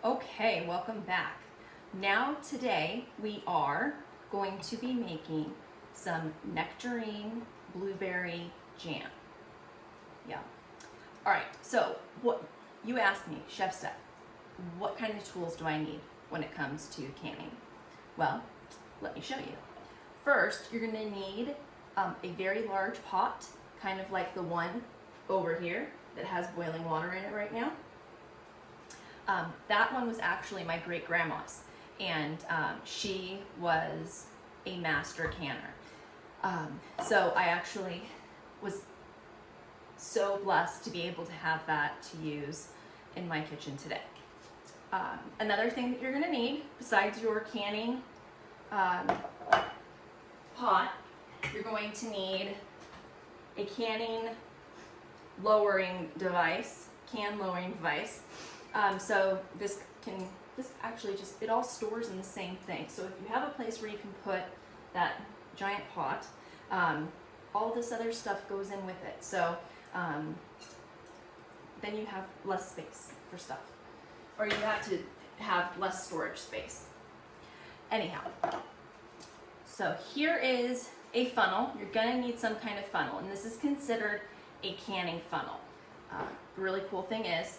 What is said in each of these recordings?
Okay, welcome back. Now today we are going to be making some nectarine blueberry jam. Yeah. All right, so what you asked me, Chef Steph, what kind of tools do I need when it comes to canning? Well, let me show you. First, you're gonna need a very large pot, kind of like the one over here that has boiling water in it right now. That one was actually my great grandma's, and she was a master canner. So I actually was so blessed to be able to have that to use in my kitchen today. Another thing that you're going to need besides your canning pot, you're going to need a can lowering device. So this actually just, it all stores in the same thing. So if you have a place where you can put that giant pot, all this other stuff goes in with it. So then you have less space for stuff, or you have to have less storage space. Anyhow, so here is a funnel. You're gonna need some kind of funnel, and this is considered a canning funnel. The really cool thing is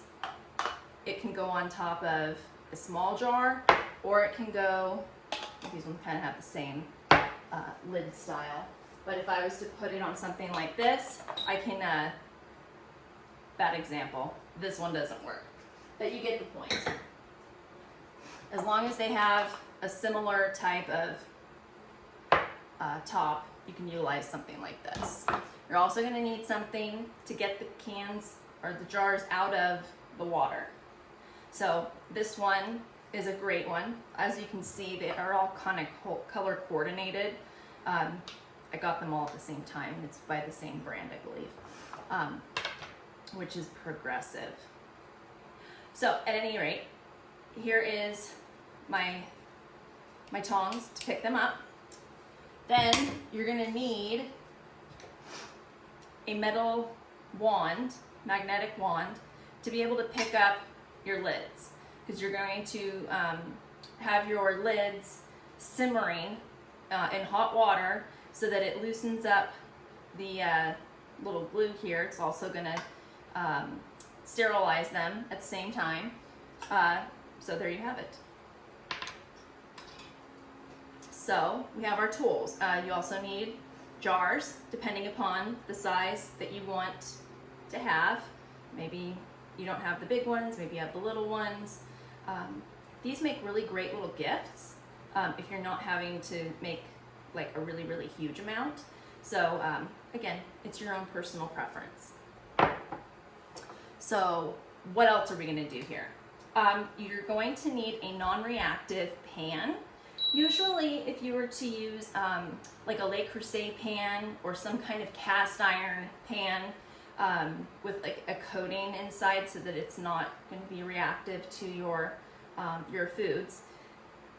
it can go on top of a small jar, or it can go, these ones kind of have the same lid style, but if I was to put it on something like this, I can, bad example, this one doesn't work, but you get the point. As long as they have a similar type of top, you can utilize something like this. You're also going to need something to get the cans or the jars out of the water. So this one is a great one. As you can see, they are all kind of color coordinated. I got them all at the same time. It's by the same brand, I believe, which is Progressive. So at any rate, here is my tongs to pick them up. Then you're gonna need a metal wand, magnetic wand, to be able to pick up your lids, because you're going to have your lids simmering in hot water so that it loosens up the little glue here. It's also going to sterilize them at the same time. So there you have it. So we have our tools. You also need jars, depending upon the size that you want to have. Maybe you don't have the big ones, maybe you have the little ones. These make really great little gifts if you're not having to make like a really, really huge amount. So again, it's your own personal preference. So what else are we gonna do here? You're going to need a non-reactive pan. Usually if you were to use like a Le Creuset pan or some kind of cast iron pan with like a coating inside so that it's not going to be reactive to your foods,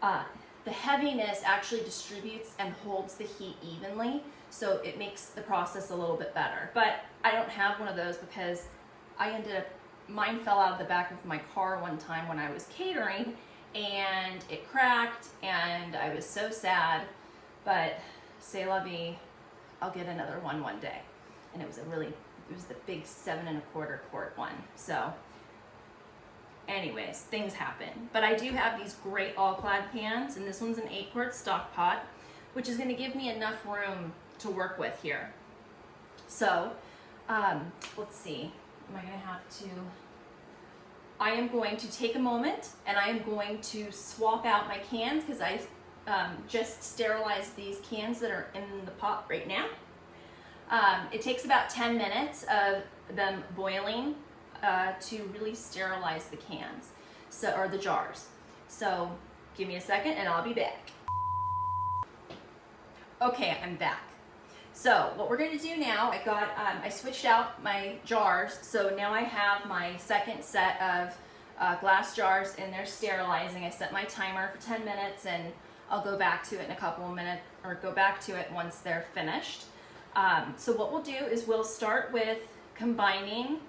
the heaviness actually distributes and holds the heat evenly, so it makes the process a little bit better. But I don't have one of those because mine fell out of the back of my car one time when I was catering, and it cracked, and I was so sad, but c'est la vie, I'll get another one day. And it was the big 7 1/4 quart one. So anyways, things happen. But I do have these great all-clad pans, and this one's an 8-quart stock pot, which is gonna give me enough room to work with here. So let's see, I am going to take a moment, and I am going to swap out my cans, because I just sterilized these cans that are in the pot right now. It takes about 10 minutes of them boiling to really sterilize the cans, or the jars. So give me a second and I'll be back. Okay, I'm back. So what we're going to do now, I switched out my jars, so now I have my second set of glass jars in there sterilizing. I set my timer for 10 minutes, and I'll go back to it in a couple of minutes, or go back to it once they're finished. So what we'll do is we'll start with combining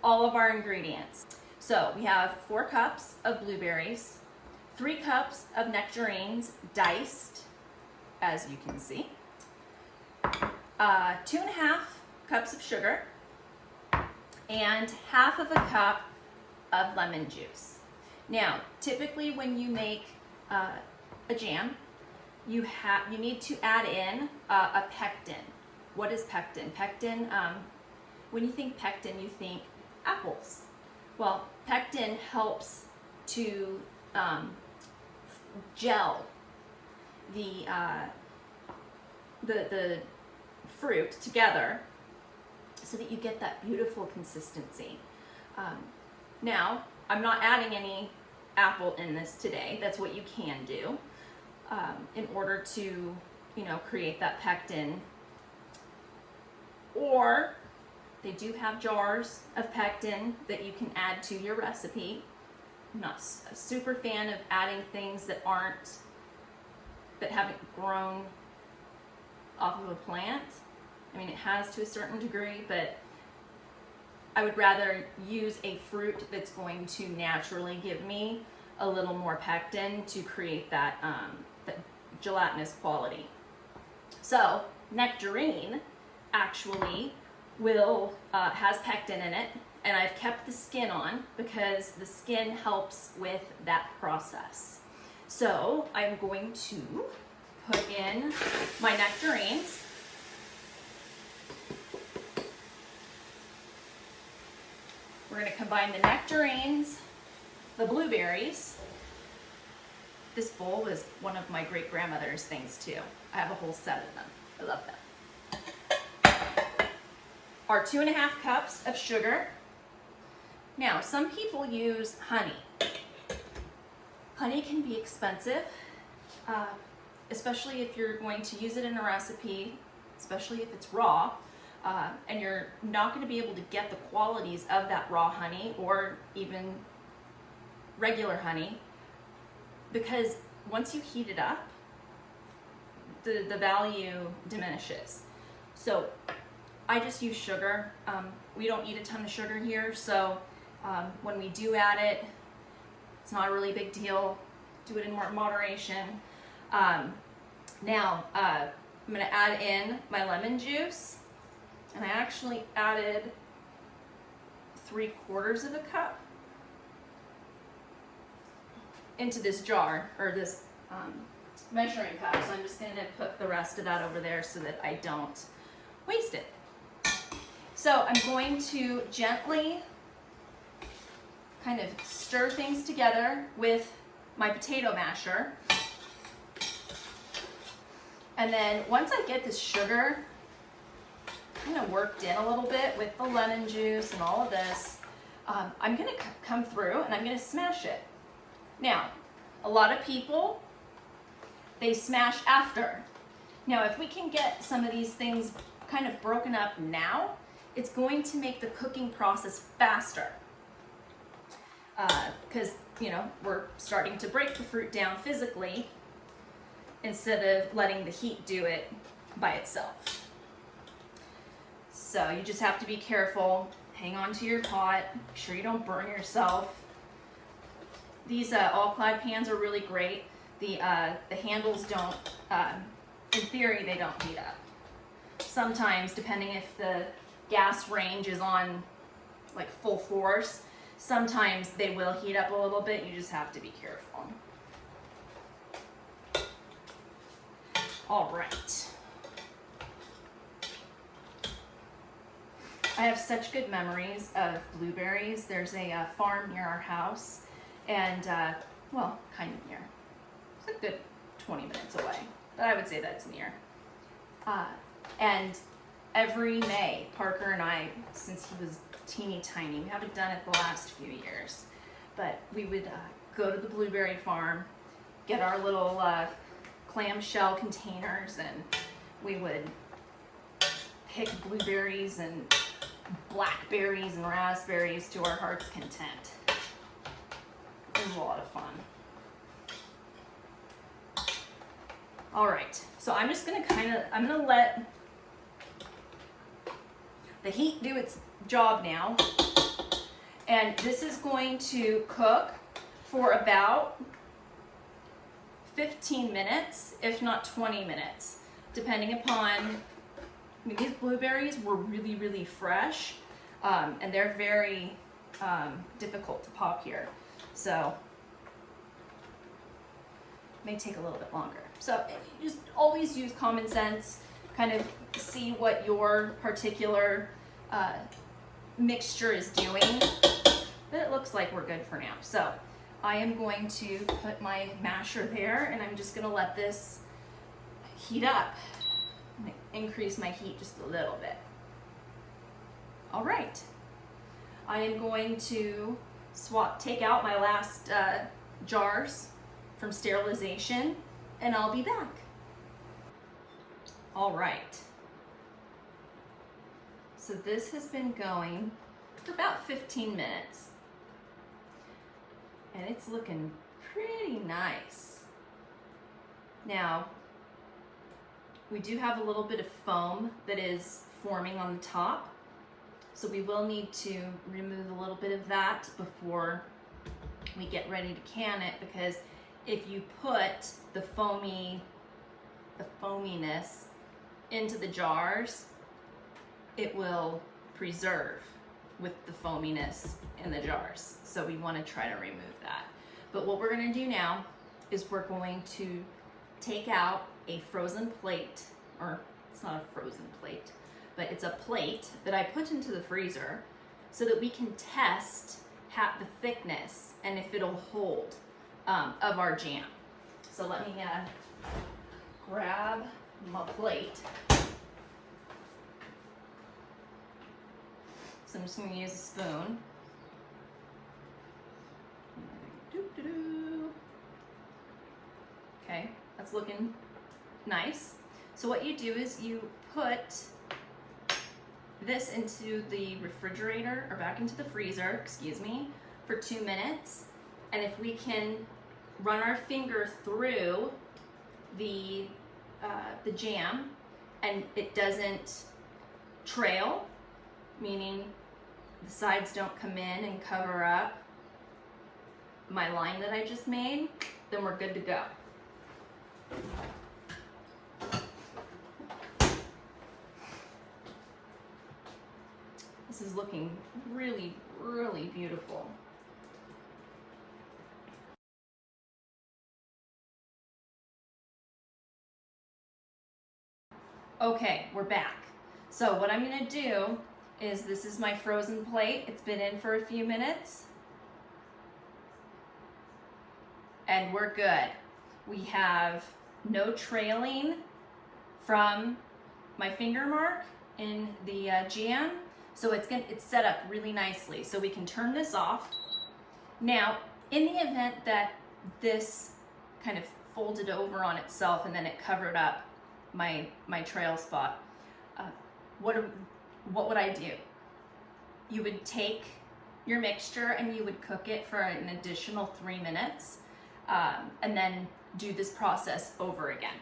all of our ingredients. So we have 4 cups of blueberries, 3 cups of nectarines diced, as you can see, 2.5 cups of sugar, and half of a cup of lemon juice. Now, typically when you make a jam, you need to add in a pectin. What is pectin? Pectin, when you think pectin, you think apples. Well, pectin helps to gel the fruit together so that you get that beautiful consistency. Now, I'm not adding any apple in this today. That's what you can do in order to, create that pectin. Or they do have jars of pectin that you can add to your recipe. I'm not a super fan of adding things that haven't grown off of a plant. I mean, it has to a certain degree, but I would rather use a fruit that's going to naturally give me a little more pectin to create that gelatinous quality. So nectarine actually has pectin in it, and I've kept the skin on because the skin helps with that process. So I'm going to put in my nectarines. We're going to combine the nectarines, the blueberries. This bowl was one of my great-grandmother's things too. I have a whole set of them. I love them. Our 2.5 cups of sugar. Now, some people use honey. Honey can be expensive, especially if you're going to use it in a recipe, especially if it's raw. And you're not going to be able to get the qualities of that raw honey or even regular honey, because once you heat it up, the value diminishes. So I just use sugar. We don't eat a ton of sugar here, so when we do add it, it's not a really big deal. Do it in moderation. Now I'm going to add in my lemon juice. And I actually added 3/4 of a cup into this jar, or this measuring cup. So I'm just going to put the rest of that over there so that I don't waste it. So I'm going to gently kind of stir things together with my potato masher. And then once I get this sugar kind of worked in a little bit with the lemon juice and all of this, I'm going to come through and I'm going to smash it. Now, a lot of people, they smash after. Now, if we can get some of these things kind of broken up now, it's going to make the cooking process faster. Because, we're starting to break the fruit down physically instead of letting the heat do it by itself. So you just have to be careful. Hang on to your pot. Make sure you don't burn yourself. These all-clad pans are really great. The handles don't, in theory, they don't heat up. Sometimes, depending if the gas range is on like full force, sometimes they will heat up a little bit. You just have to be careful. All right. I have such good memories of blueberries. There's a farm near our house, and well, kind of near. It's a good 20 minutes away, but I would say that's near. And every May, Parker and I, since he was teeny tiny, we haven't done it the last few years, but we would go to the blueberry farm, get our little clamshell containers, and we would pick blueberries and blackberries and raspberries to our heart's content. It was a lot of fun. All right, so I'm just gonna I'm gonna let the heat do its job now, And this is going to cook for about 15 minutes, if not 20 minutes, depending upon, I mean, these blueberries were really, really fresh, and they're very difficult to pop here. So it may take a little bit longer. So you just always use common sense, kind of see what your particular mixture is doing. But it looks like we're good for now. So I am going to put my masher there, and I'm just gonna let this heat up. I'm gonna increase my heat just a little bit. All right. I am going to take out my last jars from sterilization, and I'll be back. All right. So this has been going for about 15 minutes. And it's looking pretty nice. Now, we do have a little bit of foam that is forming on the top. So we will need to remove a little bit of that before we get ready to can it, because if you put the foaminess into the jars, it will preserve with the foaminess in the jars. So we want to try to remove that. But what we're going to do now is we're going to take out a frozen plate, or it's not a frozen plate, but it's a plate that I put into the freezer so that we can test the thickness and if it'll hold of our jam. So let me grab my plate. So I'm just going to use a spoon. Okay, that's looking nice. So what you do is you put this into the refrigerator, or back into the freezer, excuse me, for 2 minutes. And if we can run our finger through the jam and it doesn't trail, meaning the sides don't come in and cover up my line that I just made, then we're good to go. This is looking really, really beautiful. Okay, we're back. So what I'm gonna do is, this is my frozen plate. It's been in for a few minutes. And we're good. We have no trailing from my finger mark in the jam. So it's set up really nicely. So we can turn this off. Now, in the event that this kind of folded over on itself and then it covered up my trail spot, what would I do? You would take your mixture and you would cook it for an additional 3 minutes, and then do this process over again.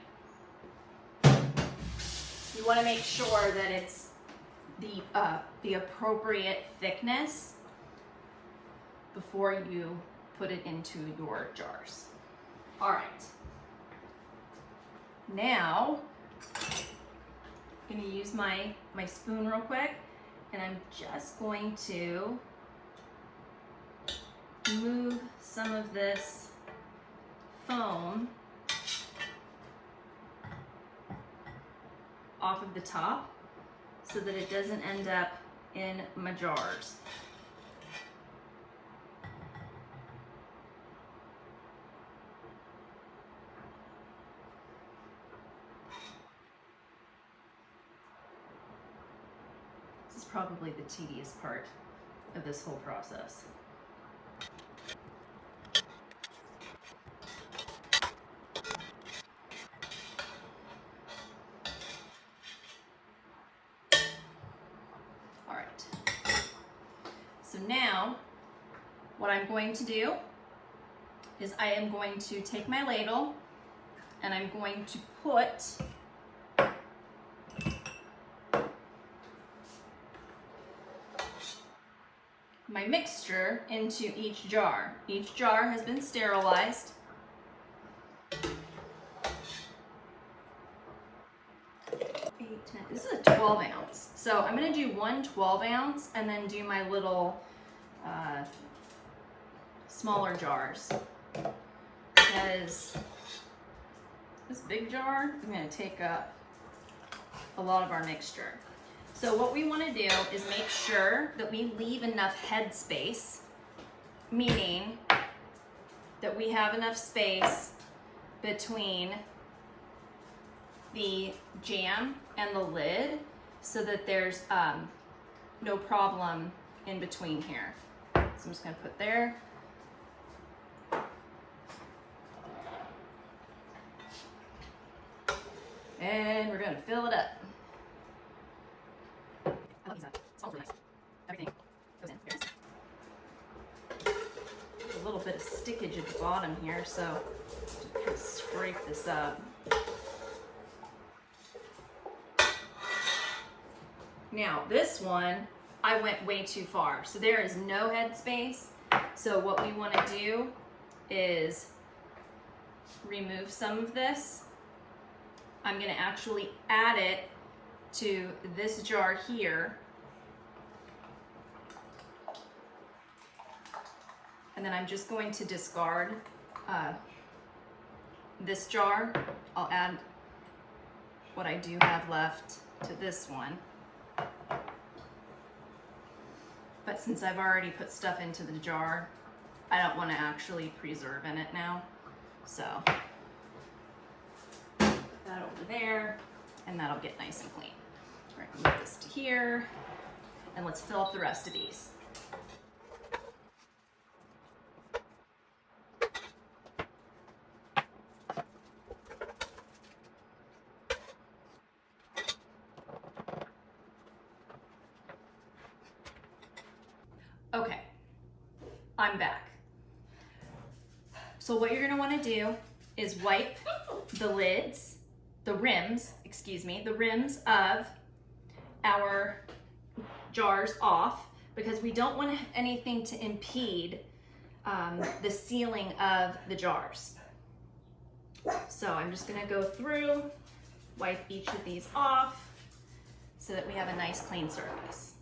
You want to make sure that it's the appropriate thickness before you put it into your jars. All right. Now, I'm going to use my spoon real quick, and I'm just going to move some of this foam off of the top so that it doesn't end up in my jars. This is probably the tedious part of this whole process. All right. So now what I'm going to do is I am going to take my ladle and I'm going to put my mixture into each jar. Each jar has been sterilized. 8, 10. This is a 12 ounce. So I'm gonna do one 12 ounce and then do my little smaller jars, because this big jar is gonna take up a lot of our mixture. So what we wanna do is make sure that we leave enough head space, meaning that we have enough space between the jam and the lid so that there's no problem in between here. So I'm just gonna put there. And we're gonna fill it up. I love these. It smells really nice. Everything goes in. Here it is. There's a little bit of stickage at the bottom here, so just kind of scrape this up. Now this one, I went way too far. So there is no head space. So what we want to do is remove some of this. I'm going to actually add it to this jar here. And then I'm just going to discard this jar. I'll add what I do have left to this one. But since I've already put stuff into the jar, I don't want to actually preserve in it now. So put that over there, and that'll get nice and clean. All right, move this to here, and let's fill up the rest of these. Okay, I'm back. So what you're gonna wanna do is wipe the rims of our jars off, because we don't want anything to impede the sealing of the jars. So I'm just gonna go through, wipe each of these off so that we have a nice clean surface.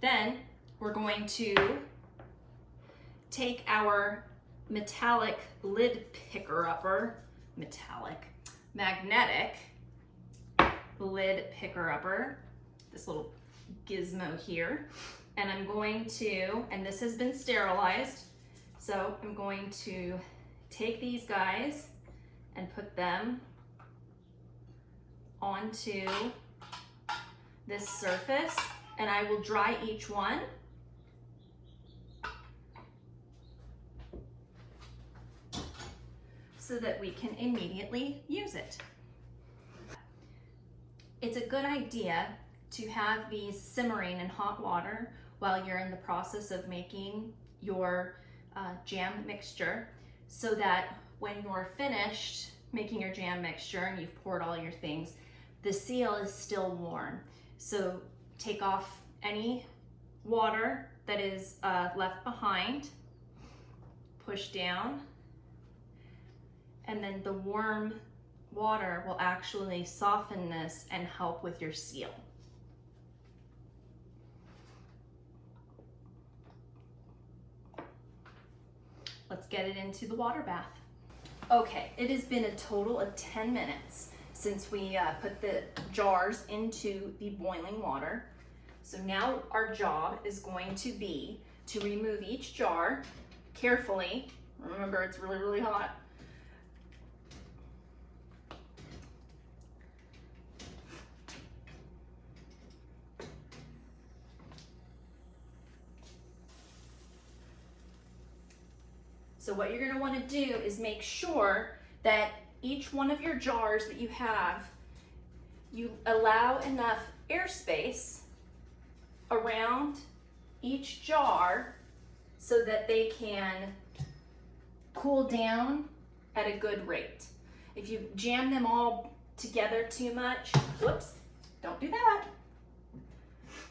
Then we're going to take our metallic lid picker-upper, magnetic lid picker-upper, this little gizmo here, and I'm going to, and this has been sterilized, so I'm going to take these guys and put them onto this surface, and I will dry each one. So that we can immediately use it. It's a good idea to have these simmering in hot water while you're in the process of making your jam mixture, so that when you're finished making your jam mixture and you've poured all your things, the seal is still warm. So take off any water that is left behind, push down, and then the warm water will actually soften this and help with your seal. Let's get it into the water bath. Okay, it has been a total of 10 minutes since we put the jars into the boiling water. So now our job is going to be to remove each jar carefully. Remember, it's really, really hot. So what you're gonna wanna do is make sure that each one of your jars that you have, you allow enough airspace around each jar so that they can cool down at a good rate. If you jam them all together too much, whoops, Don't do that.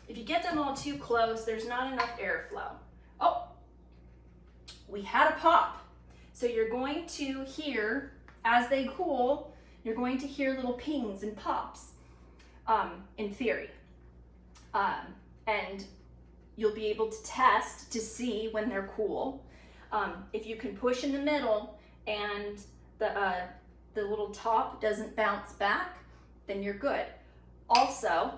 If you get them all too close, there's not enough airflow. Oh, we had a pop. So you're going to hear, as they cool, you're going to hear little pings and pops, in theory. And you'll be able to test to see when they're cool. If you can push in the middle and the little top doesn't bounce back, then you're good. Also,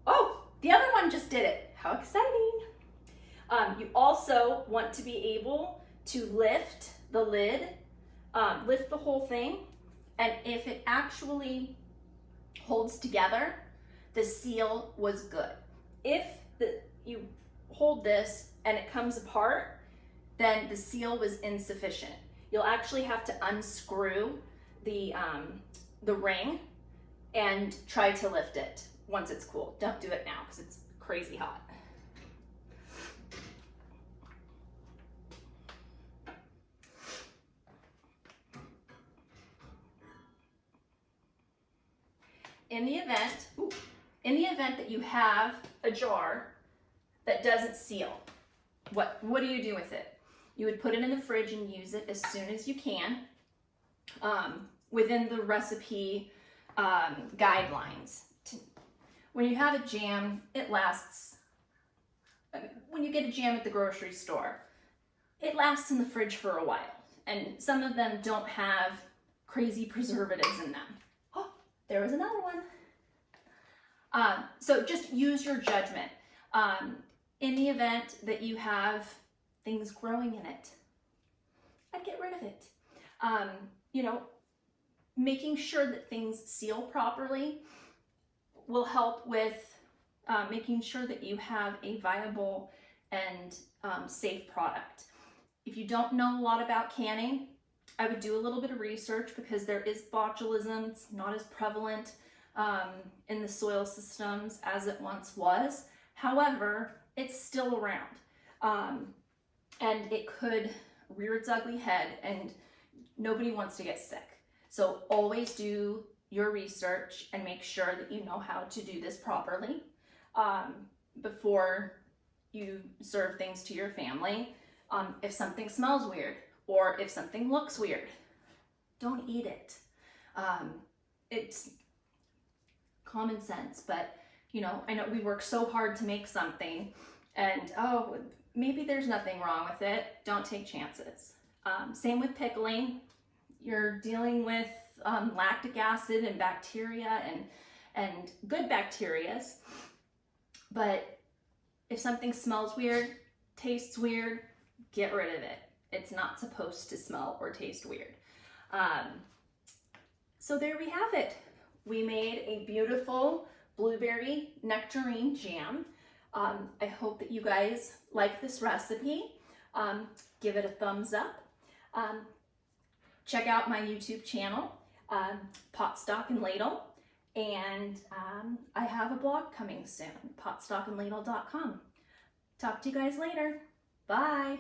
oh, the other one just did it. How exciting. You also want to be able to lift the lid, lift the whole thing, and if it actually holds together, the seal was good. If you hold this and it comes apart, then the seal was insufficient. You'll actually have to unscrew the ring and try to lift it once it's cool. Don't do it now because it's crazy hot. In the event that you have a jar that doesn't seal, what do you do with it? You would put it in the fridge and use it as soon as you can, within the recipe guidelines. When you have a jam, it lasts. When you get a jam at the grocery store, it lasts in the fridge for a while, and some of them don't have crazy preservatives in them. Oh, there was another one. So just use your judgment. In the event that you have things growing in it, I'd get rid of it. You know, making sure that things seal properly will help with making sure that you have a viable and safe product. If you don't know a lot about canning, I would do a little bit of research because there is botulism. It's not as prevalent in the soil systems as it once was. However, it's still around, and it could rear its ugly head, and nobody wants to get sick. So always do your research and make sure that you know how to do this properly before you serve things to your family. If something smells weird or if something looks weird, don't eat it. It's common sense, but you know, I know we work so hard to make something and oh, maybe there's nothing wrong with it. Don't take chances. Same with pickling. You're dealing with lactic acid and bacteria and good bacterias. But if something smells weird, tastes weird, get rid of it. It's not supposed to smell or taste weird. So there we have it. We made a beautiful blueberry nectarine jam. I hope that you guys like this recipe. Give it a thumbs up. Check out my YouTube channel, Pot Stock and Ladle, and I have a blog coming soon, potstockandladle.com. Talk to you guys later. Bye.